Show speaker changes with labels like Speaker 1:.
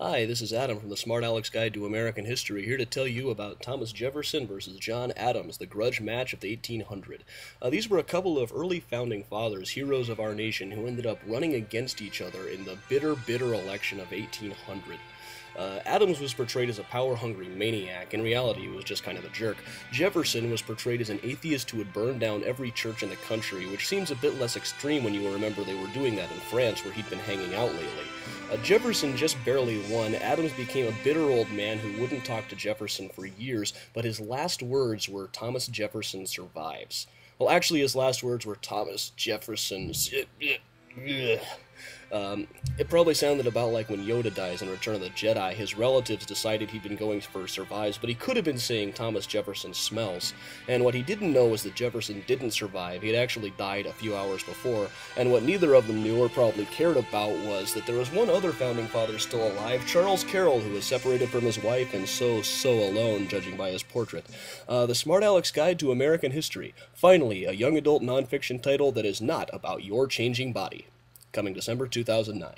Speaker 1: Hi, this is Adam from the Smart Aleck's Guide to American History, here to tell you about Thomas Jefferson versus John Adams, the grudge match of the 1800. These were a couple of early founding fathers, heroes of our nation, who ended up running against each other in the bitter election of 1800. Adams was portrayed as a power-hungry maniac. In reality, he was just kind of a jerk. Jefferson was portrayed as an atheist who would burn down every church in the country, which seems a bit less extreme when you remember they were doing that in France, where he'd been hanging out lately. Jefferson just barely won. Adams became a bitter old man who wouldn't talk to Jefferson for years, but his last words were, "Thomas Jefferson survives." Well, actually, his last words were, "Thomas Jefferson..." It probably sounded about like when Yoda dies in Return of the Jedi. His relatives decided he'd been going for survives, but he could have been saying Thomas Jefferson smells. And what he didn't know was that Jefferson didn't survive. He had actually died a few hours before. And what neither of them knew or probably cared about was that there was one other founding father still alive, Charles Carroll, who was separated from his wife and so alone, judging by his portrait. The Smart Aleck's Guide to American History. Finally, a young adult nonfiction title that is not about your changing body. Coming December 2009.